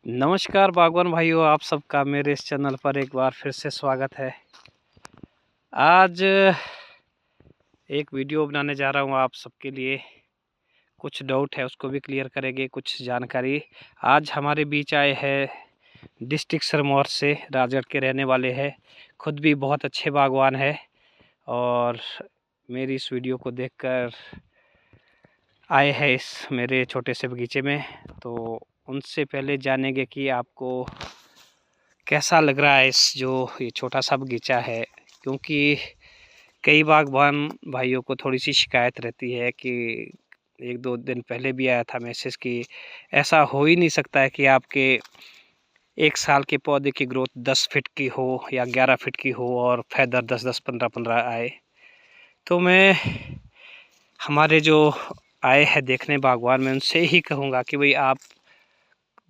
नमस्कार बागवान भाइयों, आप सबका मेरे इस चैनल पर एक बार फिर से स्वागत है। आज एक वीडियो बनाने जा रहा हूँ आप सबके लिए। कुछ डाउट है उसको भी क्लियर करेंगे, कुछ जानकारी। आज हमारे बीच आए हैं डिस्ट्रिक्ट सिरमौर से, राजगढ़ के रहने वाले हैं, खुद भी बहुत अच्छे बागवान है और मेरी इस वीडियो को देखकर आए हैं इस मेरे छोटे से बगीचे में। तो उनसे पहले जानेंगे कि आपको कैसा लग रहा है ये छोटा सा बगीचा है, क्योंकि कई बागवान भाइयों को थोड़ी सी शिकायत रहती है कि एक दो दिन पहले भी आया था मैसेज कि ऐसा हो ही नहीं सकता है कि आपके 1 साल के पौधे की ग्रोथ 10 फीट की हो या 11 फीट की हो और फेदर 10-10, 15-15 आए। तो मैं हमारे जो आए हैं देखने बागवान में उनसे ही कहूँगा कि भाई आप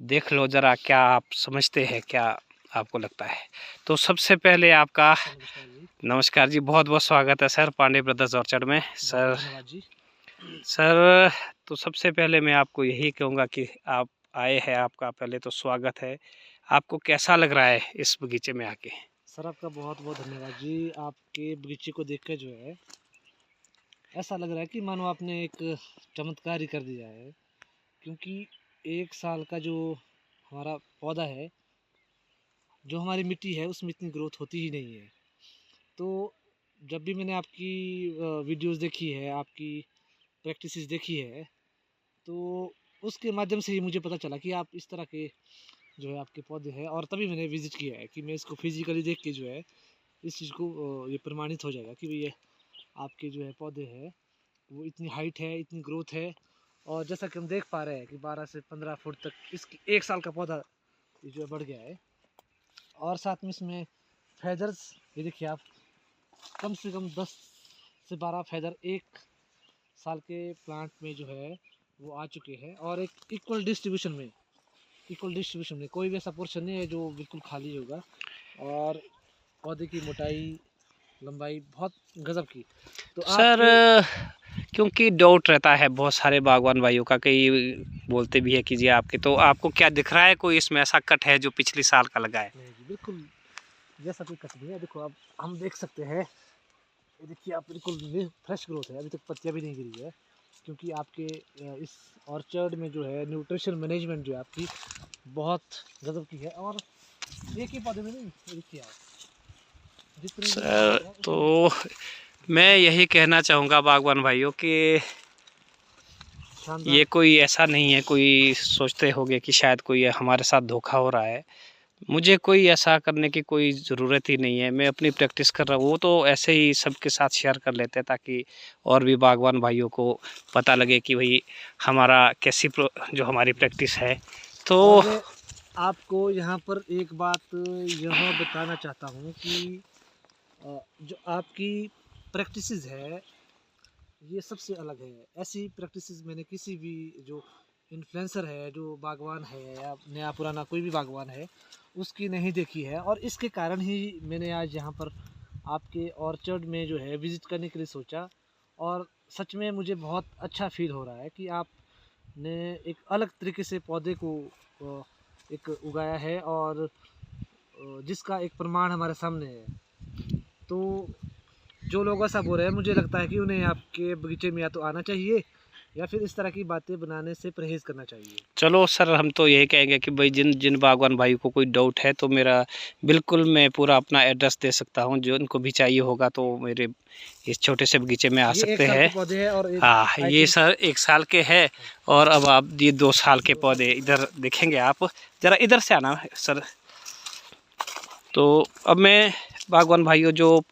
देख लो ज़रा, क्या आप समझते हैं, क्या आपको लगता है। तो सबसे पहले आपका नमस्कार जी, बहुत बहुत स्वागत है सर पांडे ब्रदर्स ऑर्चर्ड में। सर तो सबसे पहले मैं आपको यही कहूँगा कि आप आए हैं, आपका पहले तो स्वागत है। आपको कैसा लग रहा है इस बगीचे में आके? सर आपका बहुत बहुत धन्यवाद जी। आपके बगीचे को देखकर जो है ऐसा लग रहा है कि मानो आपने एक चमत्कार ही कर दिया है, क्योंकि 1 साल का जो हमारा पौधा है, जो हमारी मिट्टी है उसमें इतनी ग्रोथ होती ही नहीं है। तो जब भी मैंने आपकी वीडियोस देखी है, आपकी प्रैक्टिसेस देखी है, तो उसके माध्यम से ही मुझे पता चला कि आप इस तरह के जो है आपके पौधे हैं, और तभी मैंने विज़िट किया है कि मैं इसको फिजिकली देख के जो है इस चीज़ को ये प्रमाणित हो जाएगा कि भाई ये आपके जो है पौधे हैं वो इतनी हाइट है, इतनी ग्रोथ है। और जैसा कि हम देख पा रहे हैं कि 12 से 15 फुट तक इसकी 1 साल का पौधा ये जो है बढ़ गया है। और साथ में इसमें फेदर्स, ये देखिए आप, कम से कम 10 से 12 फेदर 1 साल के प्लांट में जो है वो आ चुके हैं, और एक इक्वल डिस्ट्रीब्यूशन में कोई भी ऐसा पोर्शन नहीं है जो बिल्कुल खाली होगा। और पौधे की मोटाई, लंबाई बहुत गजब की। तो सर क्योंकि डाउट रहता है बहुत सारे बागवान भाइयों का, कई बोलते भी है कि जी आपके, तो आपको क्या दिख रहा है, कोई इसमें ऐसा कट है जो पिछले साल का लगा है? नहीं जी, बिल्कुल जैसा कोई कट नहीं है। देखो अब हम देख सकते हैं, ये देखिए आप, बिल्कुल फ्रेश ग्रोथ है, अभी तक पत्तियां भी नहीं गिरी है, क्योंकि आपके इस ऑर्चर्ड में जो है न्यूट्रिशन मैनेजमेंट जो है आपकी बहुत गजब की है। और एक ही पौधे में नहीं, ये देखिए आप जितने भी सर पौधे हैं तो उसमें मैं बहुत यही कहना चाहूँगा बागवान भाइयों कि शानदार। ये कोई ऐसा नहीं है, कोई सोचते होंगे कि शायद कोई हमारे साथ धोखा हो रहा है। मुझे कोई ऐसा करने की कोई ज़रूरत ही नहीं है, मैं अपनी प्रैक्टिस कर रहा हूँ। वो तो ऐसे ही सबके साथ शेयर कर लेते हैं ताकि और भी बागवान भाइयों को पता लगे कि भाई हमारा कैसी जो हमारी प्रैक्टिस है। तो और मैं आपको यहाँ पर एक बात यह बताना चाहता हूँ कि जो आपकी प्रैक्टिसेस है ये सबसे अलग है। ऐसी प्रैक्टिसेस मैंने किसी भी जो इन्फ्लुएंसर है, जो बागवान है या नया पुराना कोई भी बागवान है, उसकी नहीं देखी है। और इसके कारण ही मैंने आज यहाँ पर आपके ऑर्चर्ड में जो है विज़िट करने के लिए सोचा। और सच में मुझे बहुत अच्छा फील हो रहा है कि आपने एक अलग तरीके से पौधे को एक उगाया है, और जिसका एक प्रमाण हमारे सामने है। तो जो लोग ऐसा बोल रहे हैं, मुझे लगता है कि उन्हें आपके बगीचे में या तो आना चाहिए या फिर इस तरह की बातें बनाने से परहेज़ करना चाहिए। चलो सर, हम तो यही कहेंगे कि भाई जिन जिन बागवान भाई को कोई डाउट है तो मेरा बिल्कुल, मैं पूरा अपना एड्रेस दे सकता हूँ। जो उनको भी चाहिए होगा तो मेरे इस छोटे से बगीचे में आ ये 1 सकते साल हैं। के पौधे हैं, और एक हाँ, आई ये थिंक सर 1 साल के हैं। और अब आप ये 2 साल के पौधे इधर देखेंगे आप, ज़रा इधर से आना सर। तो अब मैं बागवान भाइयों, जो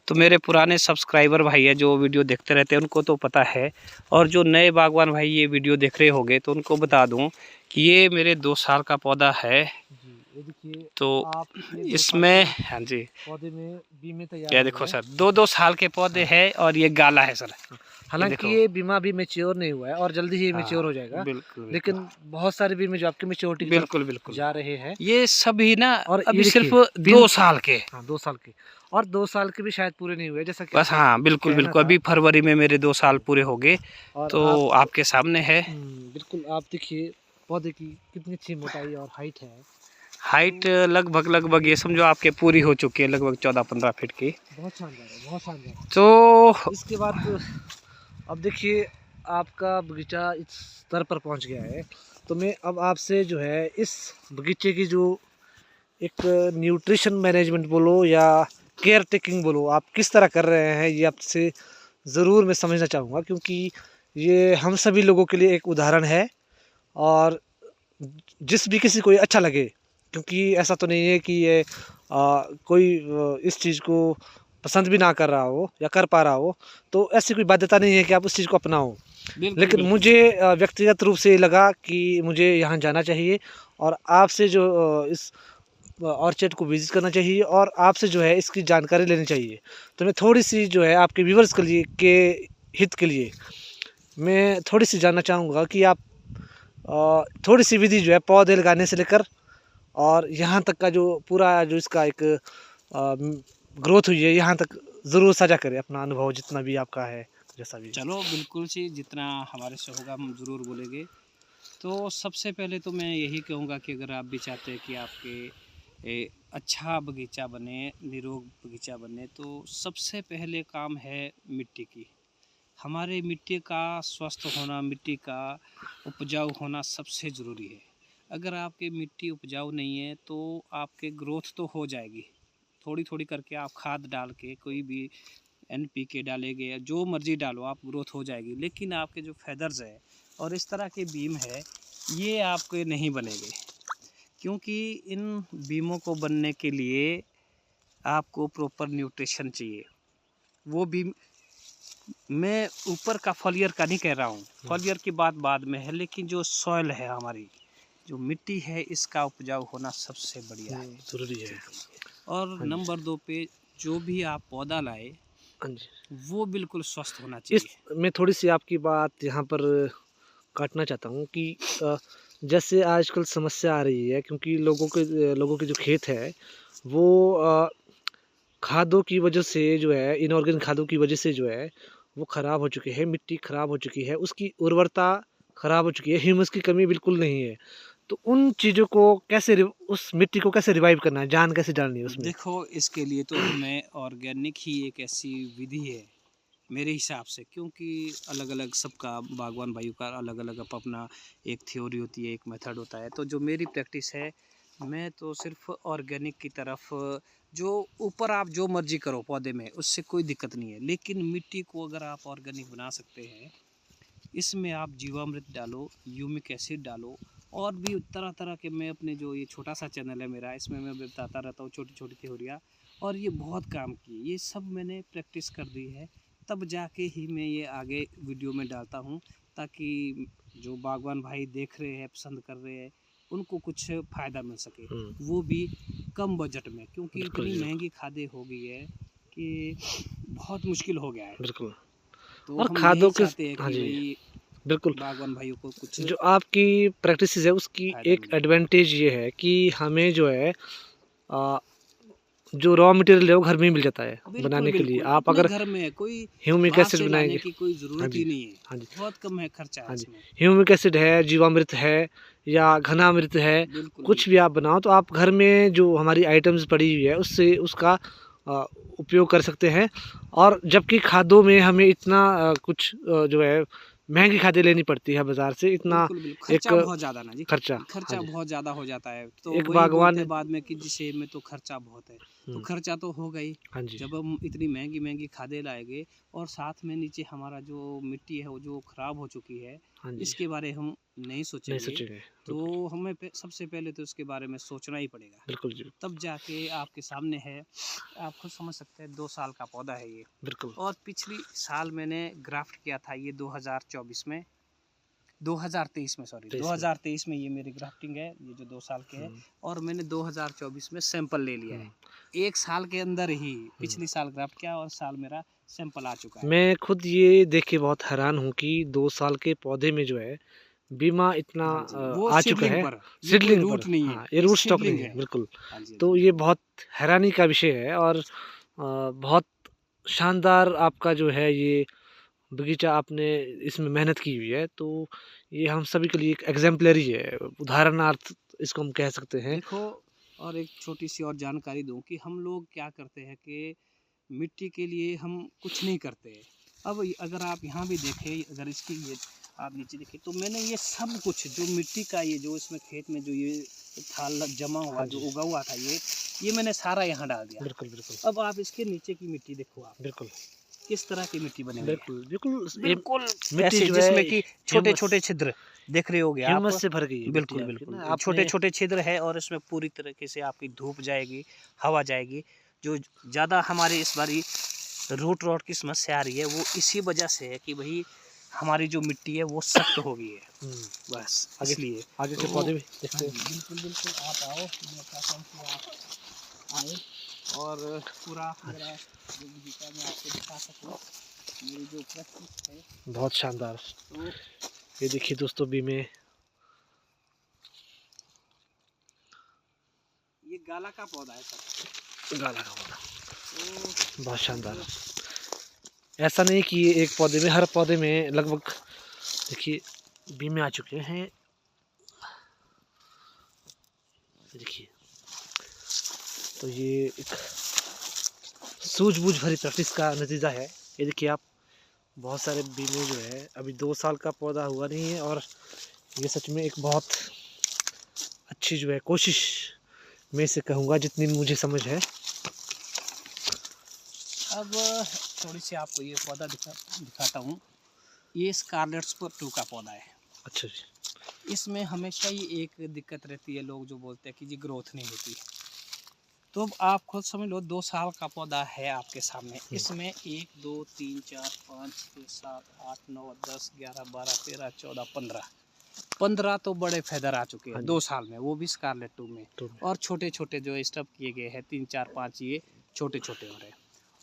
तो मेरे पुराने सब्सक्राइबर भाई है जो वीडियो देखते रहते हैं उनको तो पता है, और जो नए बागवान भाई ये वीडियो देख रहे होंगे तो उनको बता दूं कि ये मेरे 2 साल का पौधा है। जी, ये देखिए तो आप पिछले 2 साल इसमें के हाँ जी, पौधे में बीमे तैयार ये हो देखो गए हैं। सर, 2-2 साल के पौधे हैं और ये गाला है सर, ये हालांकि देखो। ये बीमा भी मैच्योर नहीं हुआ है और जल्दी ही हाँ मैच्योर हो जाएगा, बिल्कुल बिल्कुल लेकिन बहुत सारे बीमे जो आपके मैच्योरिटी की तरफ बिल्कुल बिल्कुल। जा रहे हैं। ये सभी ना और ये अभी सिर्फ देखिए 2 साल के, हाँ 2 साल के, और 2 साल के भी शायद पूरे नहीं हुए, जैसा कि बस। आपका हाँ बिल्कुल कहना बिल्कुल, था। अभी फरवरी में मेरे 2 साल पूरे हो गए। और तो आप आपके सामने है। बिल्कुल आप देखिए पौधे की कितनी अच्छी मोटाई और हाइट है। हाइट लगभग ये समझो आपके पूरी हो चुकी है, लगभग 14-15 फीट की। बहुत शानदार है, बहुत शानदार। तो इसके बाद अब देखिए आपका बगीचा इस स्तर पर पहुंच गया है, तो मैं अब आपसे जो है इस बगीचे की जो एक न्यूट्रिशन मैनेजमेंट बोलो या केयर टेकिंग बोलो, आप किस तरह कर रहे हैं, ये आपसे ज़रूर मैं समझना चाहूँगा, क्योंकि ये हम सभी लोगों के लिए एक उदाहरण है। और जिस भी किसी को ये अच्छा लगे, क्योंकि ऐसा तो नहीं है कि ये कोई इस चीज़ को पसंद भी ना कर रहा हो या कर पा रहा हो, तो ऐसी कोई बाध्यता नहीं है कि आप उस चीज़ को अपनाओ। लेकिन मुझे व्यक्तिगत रूप से लगा कि मुझे यहाँ जाना चाहिए और आपसे जो इस ऑर्चिड को विजिट करना चाहिए और आपसे जो है इसकी जानकारी लेनी चाहिए। तो मैं थोड़ी सी जो है आपके व्यूवर्स के लिए के हित के लिए मैं थोड़ी सी जानना चाहूँगा कि आप थोड़ी सी विधि जो है पौधे लगाने से लेकर और यहाँ तक का जो पूरा जो इसका एक ग्रोथ हुई है, यहाँ तक ज़रूर साझा करें अपना अनुभव, जितना भी आपका है, जैसा भी। चलो बिल्कुल सी, जितना हमारे से होगा हम ज़रूर बोलेंगे। तो सबसे पहले तो मैं यही कहूँगा कि अगर आप भी चाहते हैं कि आपके अच्छा बगीचा बने, निरोग बगीचा बने, तो सबसे पहले काम है मिट्टी की। हमारे मिट्टी का स्वस्थ होना, मिट्टी का उपजाऊ होना सबसे ज़रूरी है। अगर आपकी मिट्टी उपजाऊ नहीं है तो आपके ग्रोथ तो हो जाएगी, थोड़ी थोड़ी करके आप खाद डाल के, कोई भी NPK डालेंगे, जो मर्जी डालो, आप ग्रोथ हो जाएगी। लेकिन आपके जो फेदर्स है और इस तरह के बीम है, ये आपके नहीं बनेंगे, क्योंकि इन बीमों को बनने के लिए आपको प्रॉपर न्यूट्रिशन चाहिए। वो बीम, मैं ऊपर का फॉलियर का नहीं कह रहा हूँ, फॉलियर की बात बाद में है, लेकिन जो सॉइल है, हमारी जो मिट्टी है, इसका उपजाऊ होना सबसे बढ़िया है, ज़रूरी है। और नंबर 2 पे जो भी आप पौधा लाए वो बिल्कुल स्वस्थ होना चाहिए। मैं थोड़ी सी आपकी बात यहाँ पर काटना चाहता हूँ कि जैसे आजकल समस्या आ रही है, क्योंकि लोगों के जो खेत है वो खादों की वजह से जो है, इनऑर्गेनिक खादों की वजह से जो है वो ख़राब हो चुके हैं, मिट्टी ख़राब हो चुकी है, उसकी उर्वरता ख़राब हो चुकी है, ह्यूमस की कमी बिल्कुल नहीं है। तो उन चीज़ों को कैसे उस मिट्टी को कैसे रिवाइव करना है, जान कैसे डालनी है उसमें? देखो, इसके लिए तो हमें ऑर्गेनिक ही एक ऐसी विधि है मेरे हिसाब से, क्योंकि अलग अलग सबका, बागवान भाइयों का अलग अलग अपना एक थ्योरी होती है, एक मेथड होता है। तो जो मेरी प्रैक्टिस है, मैं तो सिर्फ ऑर्गेनिक की तरफ, जो ऊपर आप जो मर्जी करो पौधे में, उससे कोई दिक्कत नहीं है, लेकिन मिट्टी को अगर आप ऑर्गेनिक बना सकते हैं, इसमें आप जीवामृत डालो, ह्यूमिक एसिड डालो, और भी तरह तरह के, मैं अपने जो ये छोटा सा चैनल है मेरा, इसमें मैं बताता रहता हूँ छोटी छोटी थ्योरियाँ, और ये बहुत काम की, ये सब मैंने प्रैक्टिस कर दी है, तब जाके ही मैं ये आगे वीडियो में डालता हूँ, ताकि जो बागवान भाई देख रहे हैं, पसंद कर रहे हैं, उनको कुछ फ़ायदा मिल सके, वो भी कम बजट में, क्योंकि इतनी महंगी खादें हो गई है कि बहुत मुश्किल हो गया है। बिल्कुल। तो और हम खादों यही के, चाहते हैं हाँ कि जी, भाई बिल्कुल, बागवान भाइयों को कुछ जो आपकी प्रैक्टिस है उसकी फायदा एक मिले। एडवांटेज ये है कि हमें जो है आ, जो रॉ मटेरियल है वो घर में ही मिल जाता है बिल्कुल बनाने के लिए। बिल्कुल, आप अपने अगर घर में कोई ह्यूमिक बाहर एसिड से लाने बनाएंगे, की कोई हाँ ज़रूरत जी, ही नहीं है, हाँ जी, बहुत कम है खर्चा है हाँ जी, इसमें। ह्यूमिक एसिड है, जीवामृत है या घनामृत है, बिल्कुल कुछ भी बिल्कुल। आप बनाओ तो आप घर में जो हमारी आइटम्स पड़ी हुई है उससे उसका आ, उपयोग कर सकते हैं। और जबकि खादों में हमें इतना कुछ जो है महंगी खादें लेनी पड़ती है बाज़ार से, इतना बिल्कुल बिल्कुल, एक खर्चा बहुत ज़्यादा ना जी, खर्चा, हाँ खर्चा जी, बहुत ज़्यादा हो जाता है, तो एक वही बोलते बागवान, हैं बाद में कि जिसे में तो खर्चा बहुत है, तो खर्चा तो हो गई। हाँ जी, जब हम इतनी महंगी महंगी खादें लाएंगे, और साथ में नीचे हमारा जो मिट्टी है वो जो ख़राब हो चुकी है, हाँ जी, इसके बारे हम नहीं नहीं सोचेंगे, सोचेंगे, तो बिल्कुल, हमें सबसे पहले तो इसके बारे में सोचना ही पड़ेगा, बिल्कुल जी, तब जाके आपके सामने है। आप खुद समझ सकते हैं, 2 साल का पौधा है ये, बिल्कुल, और पिछली साल मैंने ग्राफ्ट किया था ये 2024 में, 2023 में, सॉरी 2023 में ये मेरी ग्राफ्टिंग है, ये जो 2 साल के है, और मैंने 2024 में सैंपल ले लिया है, 1 साल के अंदर ही पिछली साल ग्राफ्ट किया, और साल मेरा सैंपल आ चुका है। मैं खुद ये देख के बहुत हैरान हूँ कि 2 साल के पौधे में जो है बीमा इतना हाँ जी, वो आ चुका सीडलिंग है, पर, ये कोई सीडलिंग पर, रूट नहीं है, हाँ, ये ये रूट स्टॉक सीडलिंग नहीं है, है। बिल्कुल। हाँ जी, हाँ तो जी। ये बहुत हैरानी का विषय है, और बहुत शानदार आपका जो है ये बगीचा, आपने इसमें मेहनत की हुई है, तो ये हम सभी के लिए एक एग्जाम्पलरी है, उदाहरणार्थ इसको हम कह सकते हैं। देखो, और एक छोटी सी और जानकारी दूं कि हम लोग क्या करते हैं कि मिट्टी के लिए हम कुछ नहीं करते। अब अगर आप यहाँ भी देखें, अगर इसकी ये आप नीचे देखें तो मैंने ये सब कुछ जो मिट्टी का ये जो इसमें खेत में जो ये था जमा हुआ, हाँ जो जी, उगा हुआ था, ये मैंने सारा यहाँ डाल दिया। बिल्कुल बिल्कुल अब आप इसके नीचे की मिट्टी देखो, आप बिल्कुल किस तरह की मिट्टी बनी हुई है। बिल्कुल बिल्कुल। ये बिल्कुल मिट्टी ऐसे जो है जिसमें कि छोटे ह्यूमस छोटे छिद्र देख रहे होगे आप। ह्यूमस से भर गई है मिट्टी बिल्कुल आपकी ना। बिल्कुल छोटे आपने छोटे छिद्र है, और इसमें पूरी तरीके से आपकी धूप जाएगी, हवा जाएगी। जो ज़्यादा हमारे इस बारी रूट रॉट की समस्या आ रही है वो इसी वजह से है कि भाई हमारी जो मिट्टी है वो सख्त हो गई है, बस इसलिए। आगे के तो पौधे भी देखते हैं। बिल्कुल बिल्कुल आप आओ, मैं चाहता हूँ कि आप आए और पूरा मेरा जो बगीचा मैं आपको दिखा सकूँ, मेरी जो प्रैक्टिस है। बहुत शानदार। तो ये देखिए दोस्तों, बीमे ये गाला का पौधा है सर। गाला का पौधा तो बहुत शानदार। ऐसा नहीं कि ये एक पौधे में, हर पौधे में लगभग देखिए बीमे आ चुके हैं। देखिए, तो ये एक सूझबूझ भरी प्रैक्टिस का नतीजा है। ये देखिए आप, बहुत सारे बीमे जो है, अभी 2 साल का पौधा हुआ नहीं है, और ये सच में एक बहुत अच्छी जो है कोशिश मैं से कहूँगा, जितनी मुझे समझ है। अब थोड़ी सी आपको ये पौधा दिखाता हूँ। ये स्कारलेट स्पॉट 2 का पौधा है। अच्छा जी। इसमें हमेशा ही एक दिक्कत रहती है, लोग जो बोलते हैं कि जी ग्रोथ नहीं होती। तो अब आप खुद समझ लो, 2 साल का पौधा है आपके सामने। इसमें 1 2 3 4 5 6 7 8 9 10 11 12 13 14 15 तो बड़े फेदर आ चुके हाँ हैं जी। 2 साल में, वो भी स्कारलेट 2 में। तो और छोटे छोटे जो स्टब किए गए हैं 3 4 5, ये छोटे छोटे हो रहे हैं।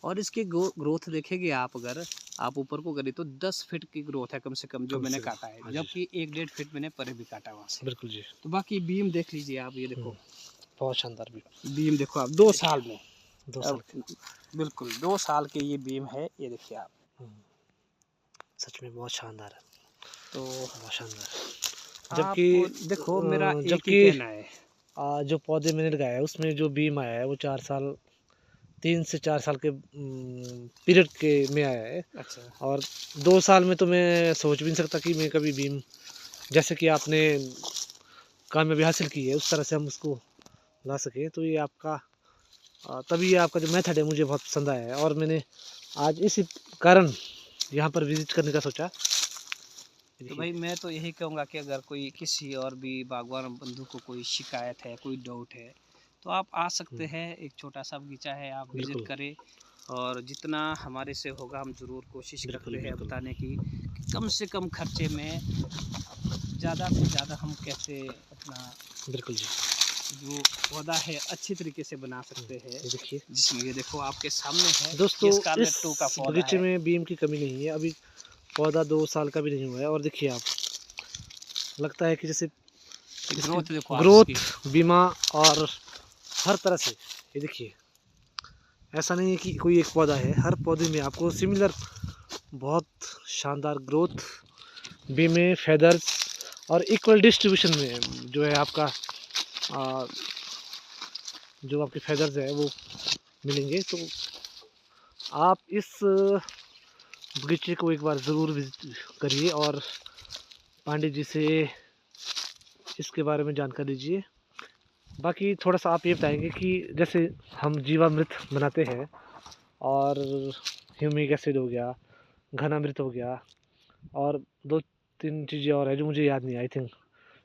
और इसकी ग्रोथ देखेंगे आप, अगर आप ऊपर को करें तो 10 फीट की ग्रोथ है कम से कम, जो मैंने काटा है। हाँ जी, जबकि 1 1.5 फीट मैंने परे भी काटा वहाँ से। बिल्कुल जी। तो बाकी बीम देख लीजिए आप, ये देखो बहुत शानदार भी। बीम देखो आप 2 साल में। 2 साल अब के। बिल्कुल 2 साल के ये बीम है, ये देखिए आप। सच में बहुत शानदार है, तो बहुत शानदार। आपको जबकि देखो, मेरा एक ही जबकि कहना है। जो पौधे मैंने लगाया है उसमें जो बीम आया है वो 4 साल, 3 से 4 साल के पीरियड के में आया है। अच्छा, और 2 साल में तो मैं सोच भी नहीं सकता कि मैं कभी बीम, जैसे कि आपने कामयाबी हासिल की है, उस तरह से हम उसको ला सके। तो ये आपका तभी ये आपका जो मेथड है मुझे बहुत पसंद आया है, और मैंने आज इसी कारण यहाँ पर विजिट करने का सोचा। तो भाई मैं तो यही कहूँगा कि अगर कोई किसी और भी बागवान बंधु को कोई शिकायत है, कोई डाउट है, तो आप आ सकते हैं। एक छोटा सा बगीचा है, आप विजिट बिल्कुल करें। और जितना हमारे से होगा हम ज़रूर कोशिश बिल्कुल करते हैं बिल्कुल बताने की कि कम से कम खर्चे में ज़्यादा से ज़्यादा हम कैसे अपना बिल्कुल जी। जो पौधा है अच्छी तरीके से बना सकते हैं। ये देखिए जिसमें ये देखो आपके सामने है, दोस्तों, ये इस स्कारलेट 2 का पौधा बगीचे है। में बीम की कमी नहीं है। अभी पौधा 2 साल का भी नहीं हुआ है, और देखिए आप, लगता है कि जैसे इसकी ग्रोथ देखो आप इसकी। ग्रोथ, बीमा और हर तरह से, ये देखिए, ऐसा नहीं है कि कोई एक पौधा है, हर पौधे में आपको सिमिलर बहुत शानदार ग्रोथ, बीमे, फेदर्स और इक्वल डिस्ट्रीब्यूशन में जो है आपका आ, जो आपके फेदर्स है वो मिलेंगे। तो आप इस बगीचे को एक बार ज़रूर विजिट करिए, और पांडे जी से इसके बारे में जानकारी लीजिए। बाकी थोड़ा सा आप ये बताएंगे कि जैसे हम जीवामृत बनाते हैं, और ह्यूमिक एसिड हो गया, घनामृत हो गया, और 2 3 चीज़ें और है जो मुझे याद नहीं, आई थिंक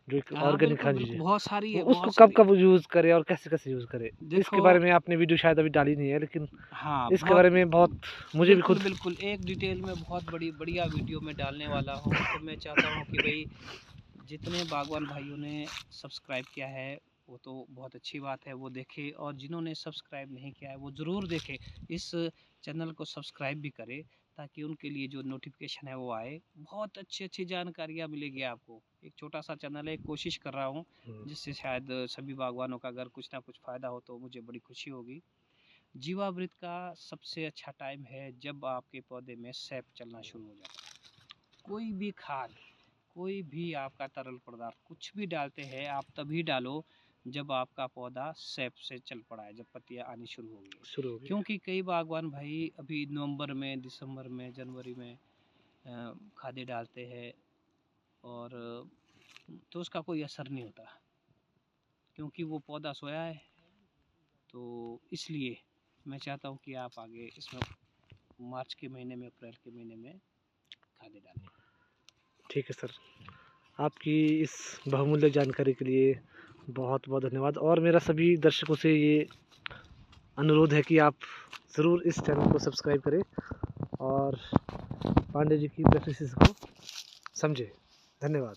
जो एक हाँ ऑर्गेनिक बिल्कुल खाद चीज़ बिल्कुल, है, बहुत सारी वो है, उसको बहुत कब सारी कब यूज़ करें और कैसे कैसे यूज़ करें, इसके देखो। बारे में आपने वीडियो शायद अभी डाली नहीं है, लेकिन हाँ इसके बहुत, बारे में बहुत मुझे भी बिल्कुल खुद। बिल्कुल एक डिटेल में बहुत बढ़िया वीडियो में डालने वाला हूँ। तो मैं चाहता हूँ कि भाई जितने बागवान भाइयों ने सब्सक्राइब किया है वो तो बहुत अच्छी बात है, वो देखे। और जिन्होंने सब्सक्राइब नहीं किया है वो ज़रूर देखे, इस चैनल को सब्सक्राइब भी करें, ताकि उनके लिए जो नोटिफिकेशन है वो आए। बहुत अच्छी अच्छी जानकारियाँ मिलेगी आपको। एक छोटा सा चैनल है, कोशिश कर रहा हूँ जिससे शायद सभी बागवानों का अगर कुछ ना कुछ फ़ायदा हो तो मुझे बड़ी खुशी होगी। जीवामृत का सबसे अच्छा टाइम है जब आपके पौधे में सैप चलना शुरू हो जाता है। कोई भी खाद कोई भी आपका तरल पदार्थ कुछ भी डालते हैं आप तभी डालो जब आपका पौधा सेप से चल पड़ा है, जब पत्तियां आनी शुरू होगी। क्योंकि कई बागवान भाई अभी नवंबर में, दिसंबर में, जनवरी में खादें डालते हैं और तो उसका कोई असर नहीं होता, क्योंकि वो पौधा सोया है। तो इसलिए मैं चाहता हूँ कि आप आगे इसमें मार्च के महीने में, अप्रैल के महीने में खादें डालें। ठीक है सर, आपकी इस बहुमूल्य जानकारी के लिए बहुत बहुत धन्यवाद। और मेरा सभी दर्शकों से ये अनुरोध है कि आप ज़रूर इस चैनल को सब्सक्राइब करें और पांडे जी की प्रैक्टिसेस को समझें। धन्यवाद।